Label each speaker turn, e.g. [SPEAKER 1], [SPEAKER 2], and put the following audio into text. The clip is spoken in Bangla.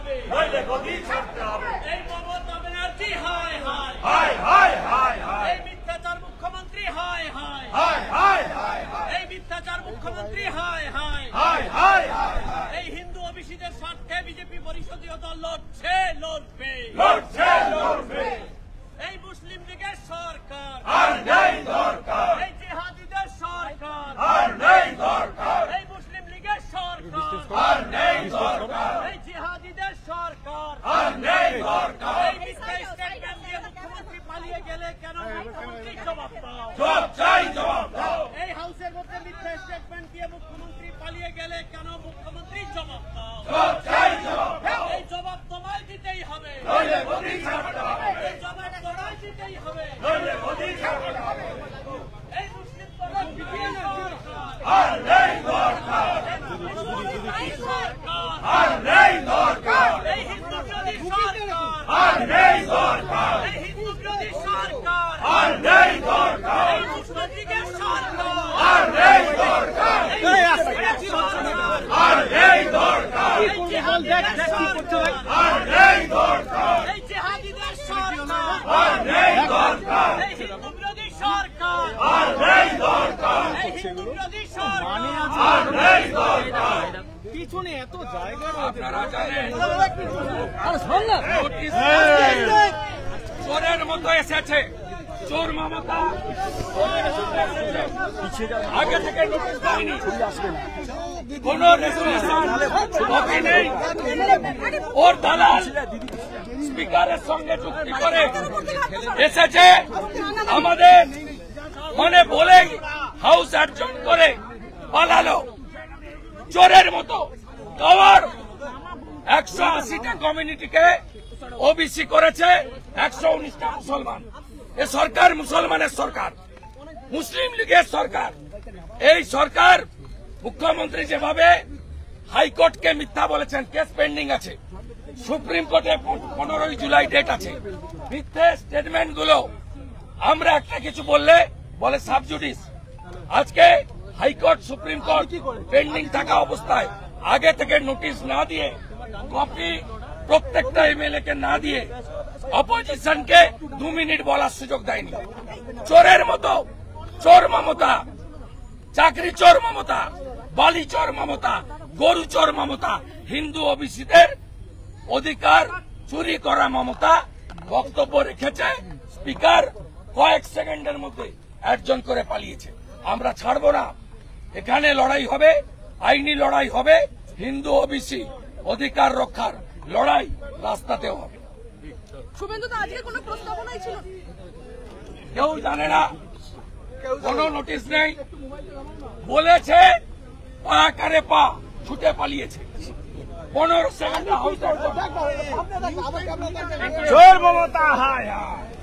[SPEAKER 1] হবে,
[SPEAKER 2] নইলে গদি ছাড়তে হবে।
[SPEAKER 1] এই মমতা ব্যানার্জি হায় হায়,
[SPEAKER 2] হায় হায় হায় হায়,
[SPEAKER 1] এই মিথ্যাচার মুখ্যমন্ত্রী হায় হায়,
[SPEAKER 2] হায় হায় হায় হায়,
[SPEAKER 1] এই মিথ্যাচার মুখ্যমন্ত্রী হায় হায়,
[SPEAKER 2] হায় হায় হায় হায়,
[SPEAKER 1] এই হিন্দু ওবিসিদের স্বার্থে বিজেপি পরিষদীয় দল লড়ছে, লড়বে,
[SPEAKER 2] লড়ছে লড়বে,
[SPEAKER 1] এই মুসলিম লীগের সরকার
[SPEAKER 2] আর নেই দরকার,
[SPEAKER 1] এই জিহাদিদের সরকার
[SPEAKER 2] আর নেই দরকার,
[SPEAKER 1] এই মুসলিম লীগের সরকার
[SPEAKER 2] আর নেই দরকার,
[SPEAKER 1] এই জিহাদিদের সরকার
[SPEAKER 2] আর নেই দরকার।
[SPEAKER 1] এই মিথ্যা স্টেটমেন্ট দিয়ে মুখ্যমন্ত্রী পালিয়ে গেলে কেন মুখ্যমন্ত্রী জবাব দাও,
[SPEAKER 2] জবাব চাই, জবাব দাও।
[SPEAKER 1] এই হাউসের মধ্যে মিথ্যা স্টেটমেন্ট দিয়ে মুখ্যমন্ত্রী পালিয়ে গেলে কেন মুখ্যমন্ত্রী জবাব দাও,
[SPEAKER 2] জবাব চাই, জবাব দাও।
[SPEAKER 1] এই জবাব তোমায় দিতেই হবে,
[SPEAKER 2] নইলে গদি ছাড়তে হবে,
[SPEAKER 1] এই জবাব তোমায় দিতেই হবে,
[SPEAKER 2] নইলে গদি ছাড়তে হবে,
[SPEAKER 1] এই মুসলিম পরিষদীয় সরকার,
[SPEAKER 2] আর নেই দরকার,
[SPEAKER 1] এই সরকার,
[SPEAKER 2] আর নেই দরকার,
[SPEAKER 1] এই হিন্দু বিরোধী সরকার,
[SPEAKER 2] আর নেই দরকার,
[SPEAKER 1] এই হিন্দু বিরোধী সরকার,
[SPEAKER 2] আর নেই দরকার,
[SPEAKER 1] এই মুসলিম লীগের সরকার,
[SPEAKER 2] আর নেই দরকার,
[SPEAKER 1] এই মুসলিমের সরকার,
[SPEAKER 2] আর নেই দরকার,
[SPEAKER 1] এই জিহাদিদের সরকার,
[SPEAKER 2] আর নেই দরকার,
[SPEAKER 1] এই জিহাদিদের সরকার,
[SPEAKER 2] আর নেই দরকার,
[SPEAKER 1] এই হিন্দু বিরোধী সরকার,
[SPEAKER 2] আর নেই দরকার,
[SPEAKER 1] এই হিন্দু বিরোধী সরকার,
[SPEAKER 2] আর নেই দরকার।
[SPEAKER 3] পিছনে এত জায়গা
[SPEAKER 2] আপনারা জানেন
[SPEAKER 4] চোরের মতো এসেছে, চোর মমতা আগে থেকে নোটিশ দেয়নি, কোন রেজুলেশন কপি নেই, ওর দালাল স্পিকারের সঙ্গে চুক্তি করে এসেছে, আমাদের মানে বলেই হাউস অ্যাডজন করে পালালো চোরের মতো। কভার 180টা কমিউনিটিকে ওবিসি করেছে, 119টা মুসলমান। এ সরকার মুসলমানের সরকার, মুসলিম লীগের সরকার। এই সরকার মুখ্যমন্ত্রী যেভাবে হাইকোর্টকে মিথ্যা বলেছেন, কেস পেন্ডিং আছে, সুপ্রিম কোর্টে 15 জুলাই ডেট আছে, মিথ্যে স্টেটমেন্ট গুলো আমরা একটা কিছু বললে বলে সাবজুডিস। আজকে হাইকোর্ট সুপ্রিম কোর্ট পেন্ডিং থাকা অবস্থায় আগে থেকে নোটিশ না দিয়ে, কপি প্রত্যেকটা এমএলএ কে না দিয়ে, অপোজিশনকে 2 মিনিট বলার সুযোগ দেয়নি। চোরের মতো চোর মমতা, চাকরি চোর মমতা, বালি চোর মমতা, গরু চোর মমতা, হিন্দু ওবিসিদের অধিকার চুরি করা মমতা বক্তব্য রেখেছে। স্পিকার কয়েক সেকেন্ডের মধ্যে অ্যাডজন করে পালিয়েছে। আমরা ছাড়বো না, এখানে লড়াই হবে, আইনি লড়াই হবে, হিন্দু ওবিসি অধিকার রক্ষার লড়াই রাস্তাতেও হবে।
[SPEAKER 5] শুভেন্দু তো আজকে কোনো প্রস্তাবনাই ছিল,
[SPEAKER 4] কেউ জানে না, কোনো নোটিশ নেই, বলেছে পা কারে পা, ছুটে পালিয়েছে। 15 সেকেন্ড হাউস
[SPEAKER 3] চোর মমতা হায় হায়।